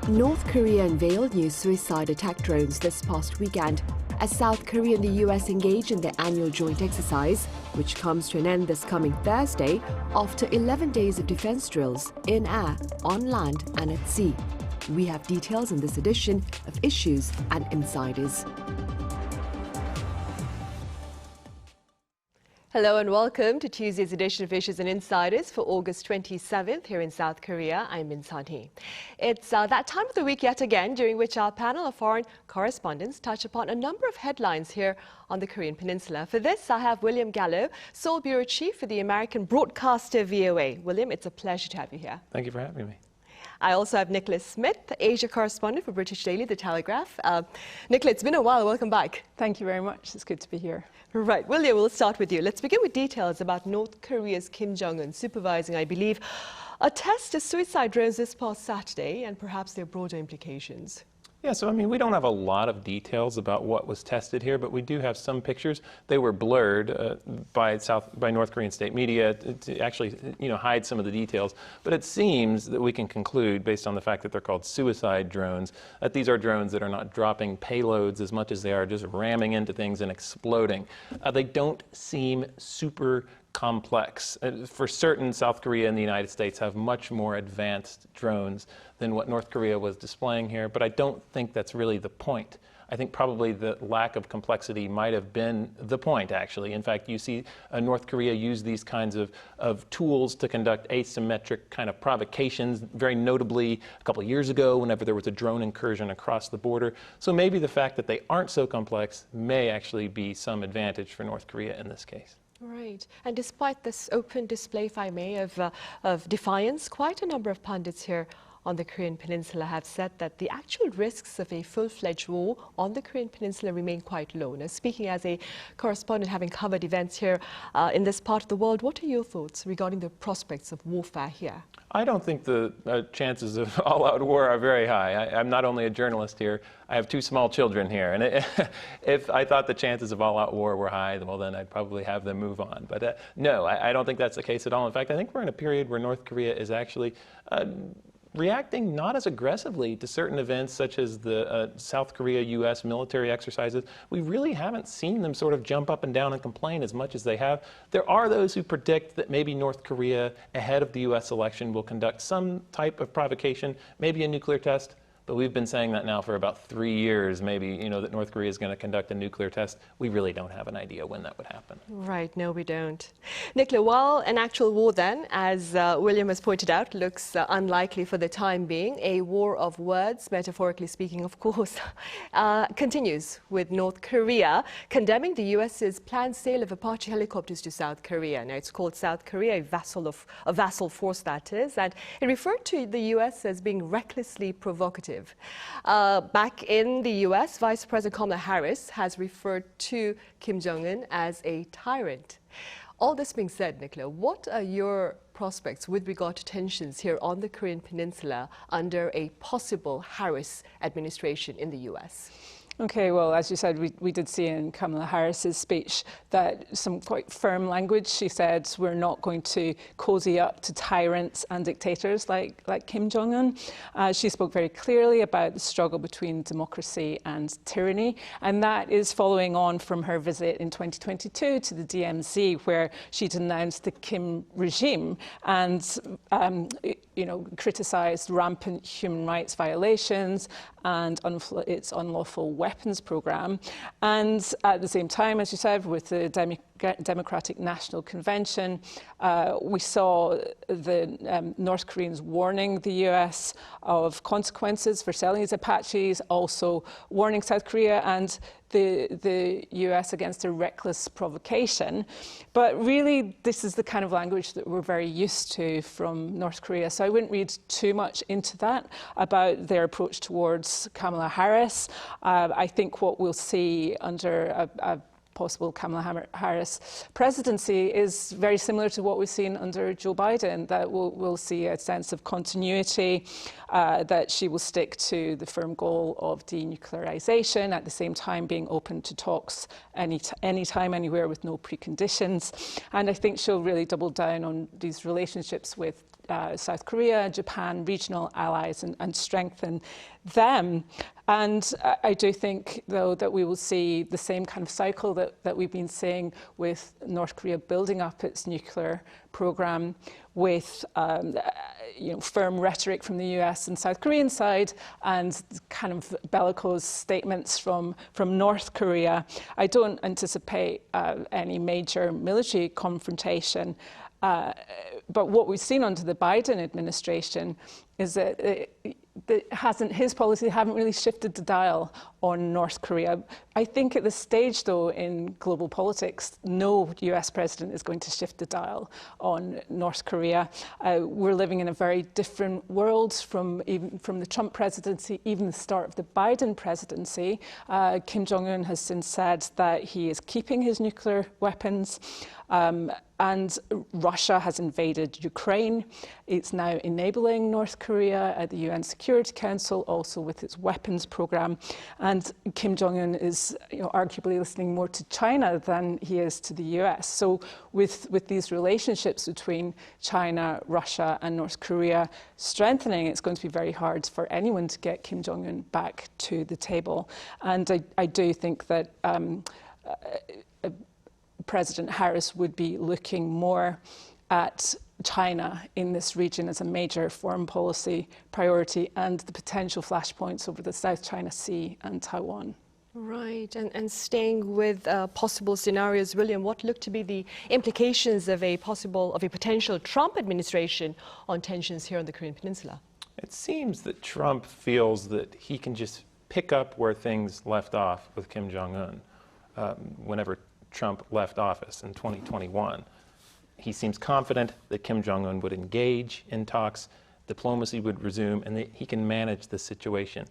North Korea unveiled new suicide attack drones this past weekend as South Korea and the US engage in their annual joint exercise, which comes to an end this coming Thursday after 11 days of defense drills in air, on land and at sea. We have details in this edition of Issues and Insiders. Hello and welcome to Tuesday's edition of Issues and Insiders for August 27th here in South Korea. I'm Min Sunhee. It's that time of the week yet again during which our panel of foreign correspondents touch upon a number of headlines here on the Korean peninsula. For this, I have William Gallo, Seoul Bureau Chief for the American broadcaster VOA. William, it's a pleasure to have you here. Thank you for having me. I also have Nicola Smith Asia Correspondent for British daily, The Telegraph. Nicola, it's been a while. Welcome back. Thank you very much. It's good to be here. Right. William, we'll start with you. Let's begin with details about North Korea's Kim Jong-un supervising, I believe, a test of suicide drones this past Saturday and perhaps their broader implications. Yeah, so we don't have a lot of details about what was tested here, but we do have some pictures. They were blurred by North Korean state media to actually, hide some of the details. But it seems that we can conclude, based on the fact that they're called suicide drones, that these are drones that are not dropping payloads as much as they are just ramming into things and exploding. They don't seem super complex. For certain, South Korea and the United States have much more advanced drones than what North Korea was displaying here, but I don't think that's really the point. I think probably the lack of complexity might have been the point, actually. In fact, you see North Korea use these kinds of tools to conduct asymmetric kind of provocations, very notably a couple of years ago whenever there was a drone incursion across the border. So maybe the fact that they aren't so complex may actually be some advantage for North Korea in this case. Right. And despite this open display, if I may, of defiance, quite a number of pundits here on the Korean peninsula have said that the actual risks of a full-fledged war on the Korean peninsula remain quite low. Now, speaking as a correspondent having covered events here in this part of the world, what are your thoughts regarding the prospects of warfare here? I don't think the chances of all-out war are very high. I'm not only a journalist here, I have two small children here. And if I thought the chances of all-out war were high, well, then I'd probably have them move on. But no, I don't think that's the case at all. In fact, I think we're in a period where North Korea is actually reacting not as aggressively to certain events such as the South Korea-U.S. military exercises. We really haven't seen them sort of jump up and down and complain as much as they have. There are those who predict that maybe North Korea, ahead of the U.S. election, will conduct some type of provocation, maybe a nuclear test. But we've been saying that now for about 3 years, maybe, that North Korea is going to conduct a nuclear test. We really don't have an idea when that would happen. Right, no, we don't. Nicola, while an actual war then, as William has pointed out, looks unlikely for the time being, a war of words, metaphorically speaking, of course, continues with North Korea condemning the U.S.'s planned sale of Apache helicopters to South Korea. Now, it's called South Korea, a vassal force that is, and it referred to the U.S. as being recklessly provocative. Back in the U.S., Vice President Kamala Harris has referred to Kim Jong-un as a tyrant. All this being said, Nicola, what are your prospects with regard to tensions here on the Korean peninsula under a possible Harris administration in the U.S.? Okay, well, as you said, we did see in Kamala Harris's speech that some quite firm language. She said, we're not going to cozy up to tyrants and dictators like Kim Jong-un. She spoke very clearly about the struggle between democracy and tyranny, and that is following on from her visit in 2022 to the DMZ, where she denounced the Kim regime and criticised rampant human rights violations and its unlawful weapons program. And at the same time, as you said, with the Democratic National Convention, we saw the North Koreans warning the US of consequences for selling its Apaches, also warning South Korea and the US against a reckless provocation. But really, this is the kind of language that we're very used to from North Korea. So I wouldn't read too much into that about their approach towards Kamala Harris. I think what we'll see under a possible Kamala Harris presidency is very similar to what we've seen under Joe Biden, that we'll see a sense of continuity, that she will stick to the firm goal of denuclearization, at the same time being open to talks anytime, anywhere with no preconditions. And I think she'll really double down on these relationships with South Korea, Japan, regional allies, and strengthen them. And I do think, though, that we will see the same kind of cycle that we've been seeing with North Korea building up its nuclear program, with firm rhetoric from the US and South Korean side, and kind of bellicose statements from North Korea. I don't anticipate any major military confrontation. But what we've seen under the Biden administration is that his policies haven't really shifted the dial on North Korea. I think at this stage, though, in global politics, no US president is going to shift the dial on North Korea. We're living in a very different world from the Trump presidency, even the start of the Biden presidency. Kim Jong-un has since said that he is keeping his nuclear weapons. And Russia has invaded Ukraine. It's now enabling North Korea at the UN Security Council, also with its weapons program. And Kim Jong-un is arguably listening more to China than he is to the US. So with these relationships between China, Russia, and North Korea strengthening, it's going to be very hard for anyone to get Kim Jong-un back to the table. And I do think that President Harris would be looking more at China in this region as a major foreign policy priority, and the potential flashpoints over the South China Sea and Taiwan. Right, and staying with possible scenarios, William, what look to be the implications of a potential Trump administration on tensions here on the Korean Peninsula? It seems that Trump feels that he can just pick up where things left off with Kim Jong-un whenever Trump left office in 2021. He seems confident that Kim Jong-un would engage in talks, diplomacy would resume, and that he can manage the situation.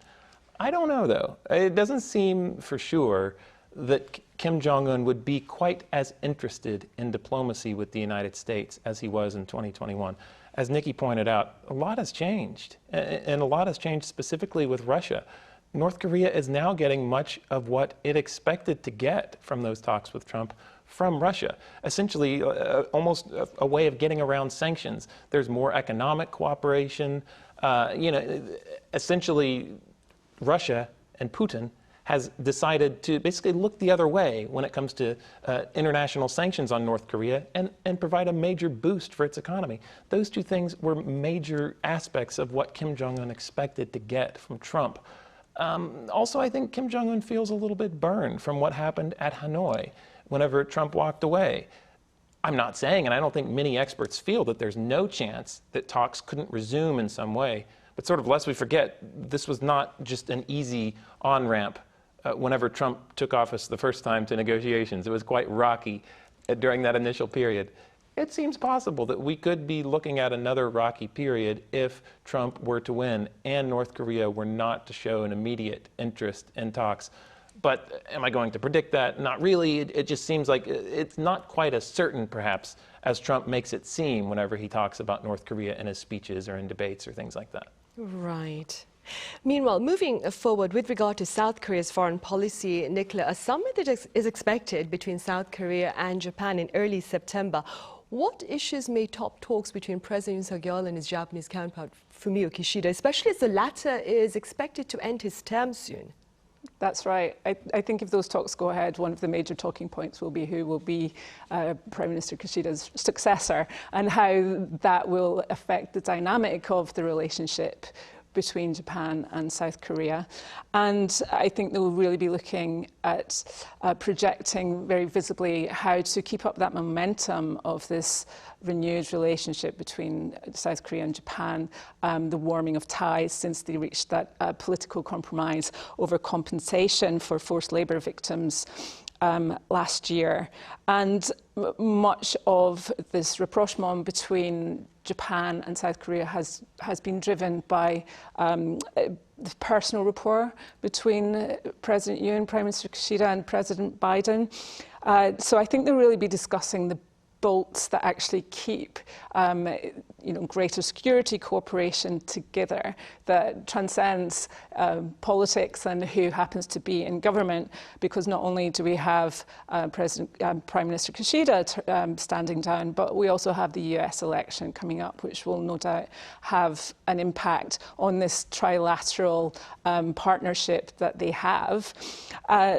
I don't know, though. It doesn't seem for sure that Kim Jong-un would be quite as interested in diplomacy with the United States as he was in 2021. As Nikki pointed out, a lot has changed, and a lot has changed specifically with Russia. North Korea is now getting much of what it expected to get from those talks with Trump from Russia. Essentially, almost a way of getting around sanctions. There's more economic cooperation. Essentially, Russia and Putin has decided to basically look the other way when it comes to international sanctions on North Korea and provide a major boost for its economy. Those two things were major aspects of what Kim Jong-un expected to get from Trump. Also, I think Kim Jong-un feels a little bit burned from what happened at Hanoi whenever Trump walked away. I'm not saying, and I don't think many experts feel, that there's no chance that talks couldn't resume in some way. But sort of lest we forget, this was not just an easy on-ramp whenever Trump took office the first time to negotiations. It was quite rocky during that initial period. It seems possible that we could be looking at another rocky period if Trump were to win and North Korea were not to show an immediate interest in talks. But am I going to predict that? Not really. It just seems like it's not quite as certain, perhaps, as Trump makes it seem whenever he talks about North Korea in his speeches or in debates or things like that. Right. Meanwhile, moving forward with regard to South Korea's foreign policy, Nicola, a summit that is expected between South Korea and Japan in early September. What issues may top talks between President Yoon Suk-yeol and his Japanese counterpart Fumio Kishida, especially as the latter is expected to end his term soon? That's right. I think if those talks go ahead, one of the major talking points will be who will be Prime Minister Kishida's successor and how that will affect the dynamic of the relationship between Japan and South Korea. And I think they will really be looking at projecting very visibly how to keep up that momentum of this renewed relationship between South Korea and Japan, the warming of ties since they reached that political compromise over compensation for forced labour victims last year. And much of this rapprochement between Japan and South Korea has been driven by the personal rapport between President Yoon, Prime Minister Kishida, and President Biden. So I think they'll really be discussing the bolts that actually keep greater security cooperation together that transcends politics and who happens to be in government, because not only do we have Prime Minister Kishida standing down, but we also have the US election coming up, which will no doubt have an impact on this trilateral partnership that they have.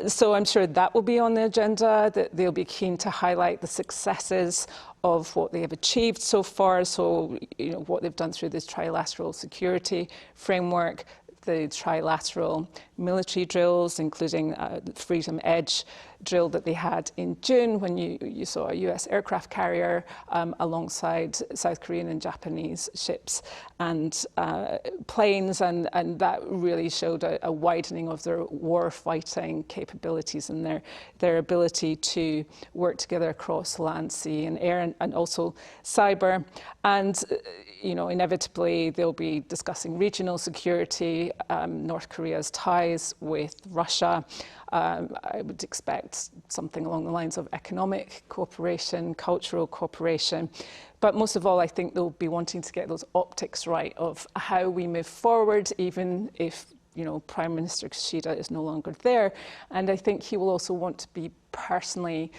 So I'm sure that will be on the agenda, that they'll be keen to highlight the successes of what they have achieved so far, so what they've done through this trilateral security framework, the trilateral military drills, including the Freedom Edge drill that they had in June, when you saw a US aircraft carrier alongside South Korean and Japanese ships and planes, and that really showed a widening of their war-fighting capabilities and their ability to work together across land, sea and air, and also cyber. And inevitably they'll be discussing regional security, North Korea's ties with Russia. I would expect something along the lines of economic cooperation, cultural cooperation. But most of all, I think they'll be wanting to get those optics right of how we move forward, even if Prime Minister Kishida is no longer there. And I think he will also want to be personally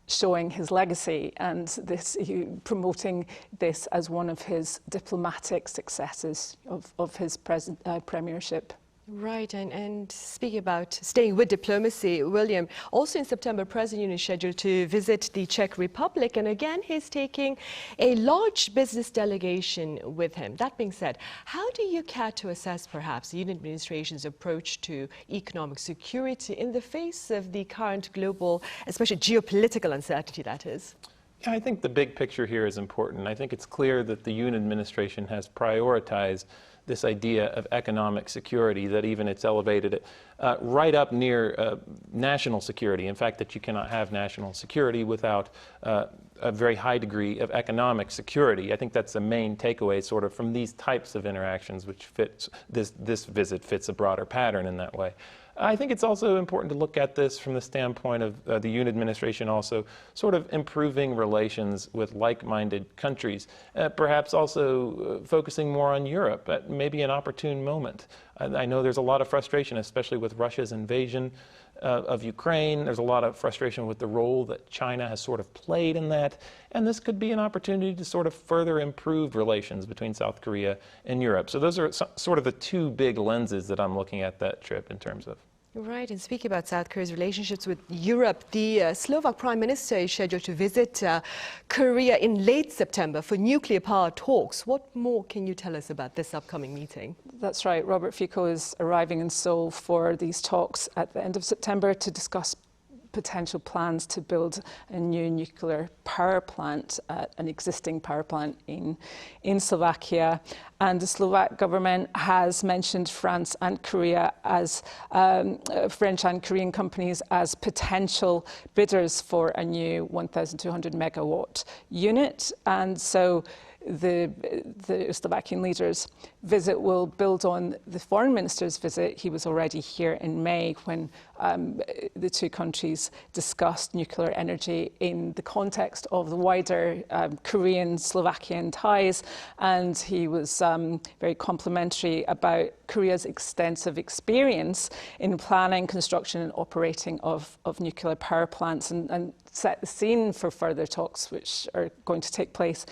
showing his legacy and promoting this as one of his diplomatic successes of his premiership. Right, and speaking about staying with diplomacy, William, also in September, President Yoon is scheduled to visit the Czech Republic, and again, he's taking a large business delegation with him. That being said, how do you care to assess, perhaps, the Yoon administration's approach to economic security in the face of the current global, especially geopolitical uncertainty, that is? Yeah, I think the big picture here is important. I think it's clear that the Yoon administration has prioritized this idea of economic security, that even it's elevated it right up near national security. In fact, that you cannot have national security without a very high degree of economic security. I think that's the main takeaway sort of from these types of interactions, which fits, this visit fits a broader pattern in that way. I think it's also important to look at this from the standpoint of the Yoon administration also sort of improving relations with like-minded countries, perhaps also focusing more on Europe at maybe an opportune moment. I know there's a lot of frustration, especially with Russia's invasion of Ukraine. There's a lot of frustration with the role that China has sort of played in that. And this could be an opportunity to sort of further improve relations between South Korea and Europe. So those are sort of the two big lenses that I'm looking at that trip in terms of. Right, and speaking about South Korea's relationships with Europe, the Slovak Prime Minister is scheduled to visit Korea in late September for nuclear power talks. What more can you tell us about this upcoming meeting? That's right. Robert Fico is arriving in Seoul for these talks at the end of September to discuss potential plans to build a new nuclear power plant, an existing power plant in Slovakia. And the Slovak government has mentioned France and Korea as French and Korean companies as potential bidders for a new 1,200 megawatt unit. And so the Slovakian leader's visit will build on the foreign minister's visit. He was already here in May when the two countries discussed nuclear energy in the context of the wider Korean-Slovakian ties, and he was very complimentary about Korea's extensive experience in planning, construction and operating of nuclear power plants, and set the scene for further talks which are going to take place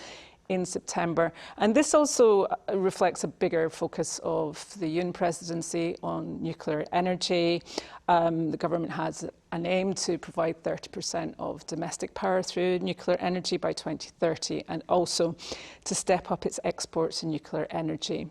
in September. And this also reflects a bigger focus of the Yoon presidency on nuclear energy. The government has an aim to provide 30% of domestic power through nuclear energy by 2030, and also to step up its exports in nuclear energy,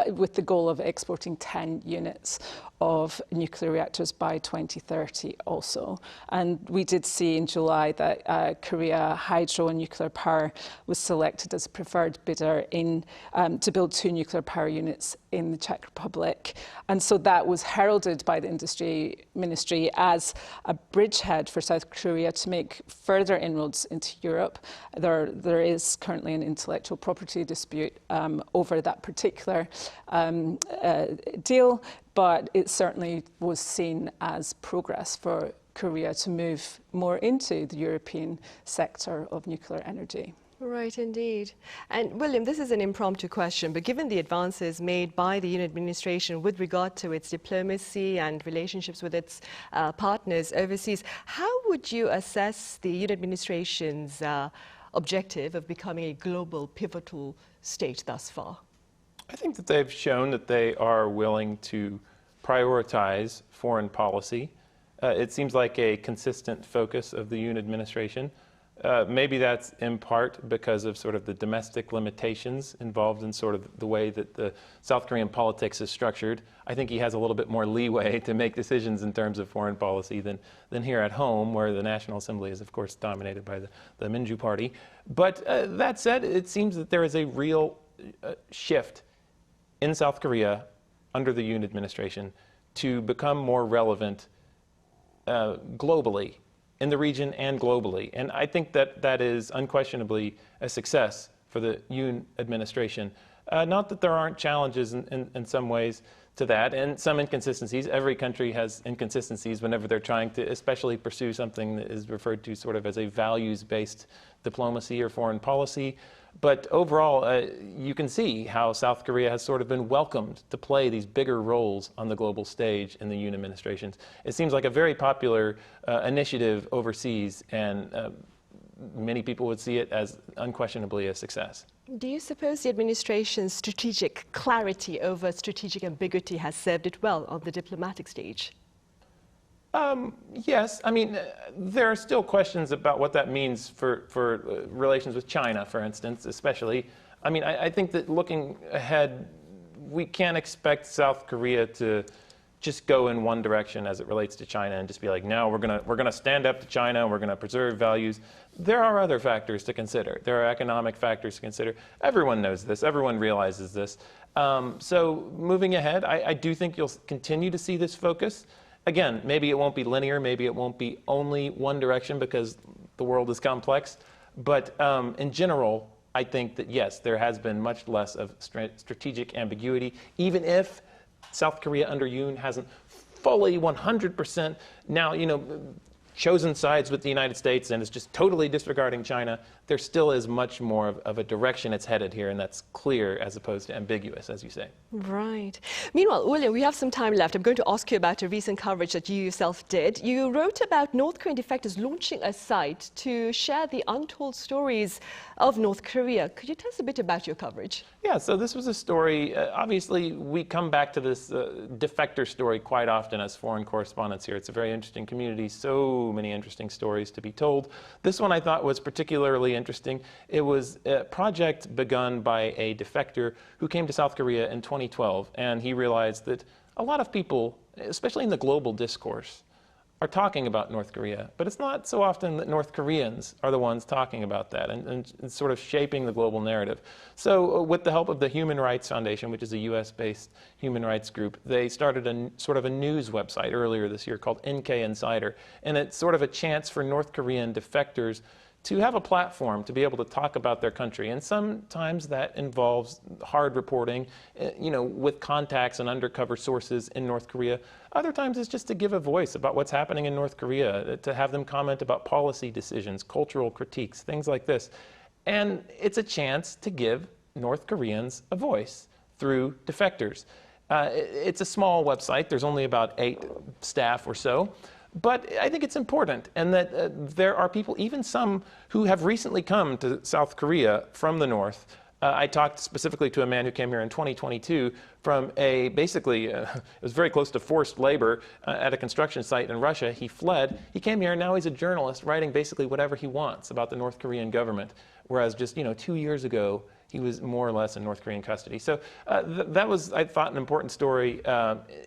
with the goal of exporting 10 units of nuclear reactors by 2030 also. And we did see in July that Korea Hydro and Nuclear Power was selected as a preferred bidder to build 2 nuclear power units in the Czech Republic. And so that was heralded by the Industry Ministry as a bridgehead for South Korea to make further inroads into Europe. There is currently an intellectual property dispute over that particular deal, but it certainly was seen as progress for Korea to move more into the European sector of nuclear energy. Right, indeed. And William, this is an impromptu question, but given the advances made by the Yoon administration with regard to its diplomacy and relationships with its partners overseas, how would you assess the Yoon administration's objective of becoming a global pivotal state thus far? I think that they've shown that they are willing to prioritize foreign policy. It seems like a consistent focus of the Yoon administration. Maybe that's in part because of sort of the domestic limitations involved in sort of the way that the South Korean politics is structured. I think he has a little bit more leeway to make decisions in terms of foreign policy than here at home, where the National Assembly is, of course, dominated by the Minju Party. But that said, it seems that there is a real shift in South Korea under the Yoon administration to become more relevant globally, in the region and globally. And I think that that is unquestionably a success for the Yoon administration. Not that there aren't challenges in some ways to that, and some inconsistencies. Every country has inconsistencies whenever they're trying to especially pursue something that is referred to sort of as a values-based diplomacy or foreign policy. But overall, you can see how South Korea has sort of been welcomed to play these bigger roles on the global stage in the Yoon administration. It seems like a very popular initiative overseas, and many people would see it as unquestionably a success. Do you suppose the administration's strategic clarity over strategic ambiguity has served it well on the diplomatic stage? Yes. I mean, there are still questions about what that means for relations with China, for instance, especially. I mean, I think that looking ahead, we can't expect South Korea to just go in one direction as it relates to China and just be like, no, we're gonna stand up to China and we're gonna preserve values. There are other factors to consider. There are economic factors to consider. Everyone knows this. Everyone realizes this. So moving ahead, I do think you'll continue to see this focus. Again, maybe it won't be linear, maybe it won't be only one direction because the world is complex, but in general, I think that yes, there has been much less of strategic ambiguity, even if South Korea under Yoon hasn't fully 100% now, chosen sides with the United States and is just totally disregarding China. There still is much more of a direction it's headed here, and that's clear as opposed to ambiguous, as you say. Right. Meanwhile, William, we have some time left. I'm going to ask you about a recent coverage that you yourself did. You wrote about North Korean defectors launching a site to share the untold stories of North Korea. Could you tell us a bit about your coverage? Yeah, so this was a story, obviously we come back to this defector story quite often as foreign correspondents here. It's a very interesting community, so many interesting stories to be told. This one I thought was particularly interesting. It was a project begun by a defector who came to South Korea in 2012, and he realized that a lot of people, especially in the global discourse, are talking about North Korea, but it's not so often that North Koreans are the ones talking about that and sort of shaping the global narrative. So with the help of the Human Rights Foundation, which is a US-based human rights group, they started a sort of a news website earlier this year called NK Insider, and it's sort of a chance for North Korean defectors to have a platform to be able to talk about their country. And sometimes that involves hard reporting, with contacts and undercover sources in North Korea. Other times it's just to give a voice about what's happening in North Korea, to have them comment about policy decisions, cultural critiques, things like this. And it's a chance to give North Koreans a voice through defectors. It's a small website. There's only about 8 staff or so. But I think it's important, and that there are people, even some who have recently come to South Korea from the north. I talked specifically to a man who came here in 2022 from it was very close to forced labor at a construction site in Russia. He fled. He came here, and now he's a journalist writing basically whatever he wants about the North Korean government, whereas just 2 years ago, he was more or less in North Korean custody. So that was, I thought, an important story,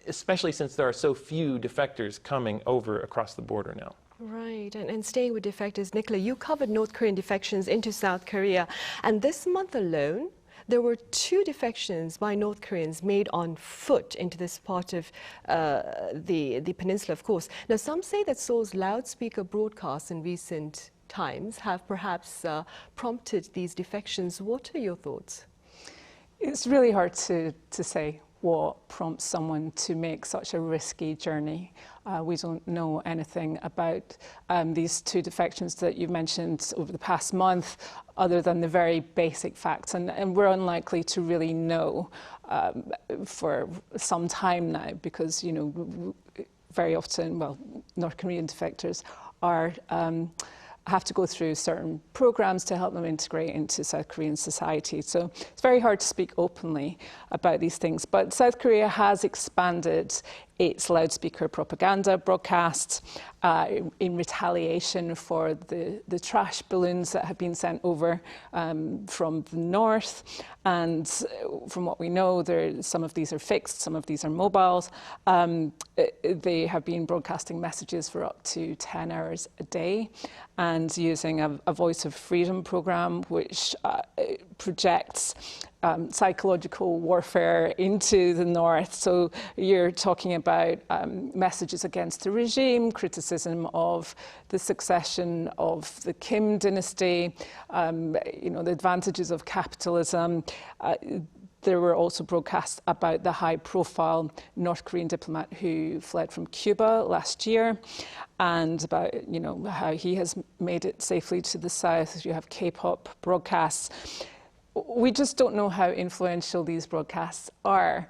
especially since there are so few defectors coming over across the border now. Right, and staying with defectors, Nicola, you covered North Korean defections into South Korea, and this month alone, there were 2 defections by North Koreans made on foot into this part of the peninsula, of course. Now, some say that Seoul's loudspeaker broadcasts in recent times have perhaps prompted these defections. What are your thoughts? It's really hard to say what prompts someone to make such a risky journey. We don't know anything about these 2 defections that you've mentioned over the past month, other than the very basic facts, and we're unlikely to really know for some time now, because, you know, very often, well, North Korean defectors are have to go through certain programs to help them integrate into South Korean society. So it's very hard to speak openly about these things. But South Korea has expanded its loudspeaker propaganda broadcasts in retaliation for the trash balloons that have been sent over from the north. And from what we know, some of these are fixed, some of these are mobiles. They have been broadcasting messages for up to 10 hours a day, and using a Voice of Freedom program, which projects psychological warfare into the north. So you're talking about messages against the regime, criticism of the succession of the Kim dynasty, you know, the advantages of capitalism. There were also broadcasts about the high-profile North Korean diplomat who fled from Cuba last year, and about, you know, how he has made it safely to the south. You have K-pop broadcasts. We just don't know how influential these broadcasts are.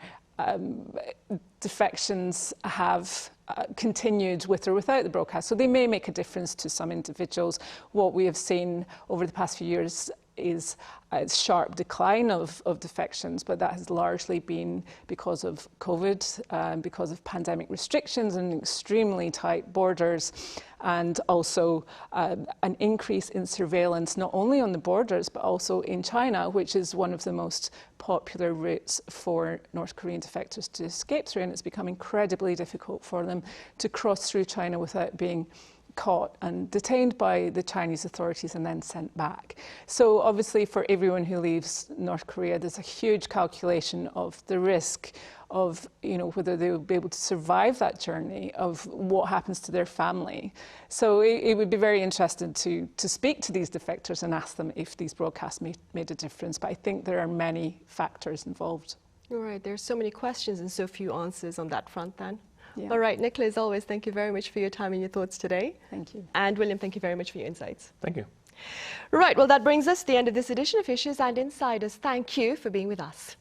Defections have continued with or without the broadcast, so they may make a difference to some individuals. What we have seen over the past few years is a sharp decline of defections, but that has largely been because of COVID, because of pandemic restrictions and extremely tight borders, and also an increase in surveillance, not only on the borders, but also in China, which is one of the most popular routes for North Korean defectors to escape through, and it's become incredibly difficult for them to cross through China without being caught and detained by the Chinese authorities and then sent back. So obviously for everyone who leaves North Korea, there's a huge calculation of the risk of, you know, whether they will be able to survive that journey, of what happens to their family. So it would be very interesting to speak to these defectors and ask them if these broadcasts made a difference. But I think there are many factors involved. All right, there's so many questions and so few answers on that front then. Yeah. All right, Nicola, as always, thank you very much for your time and your thoughts today. Thank you. And William, thank you very much for your insights. Thank you. Right, well, that brings us to the end of this edition of Issues and Insiders. Thank you for being with us.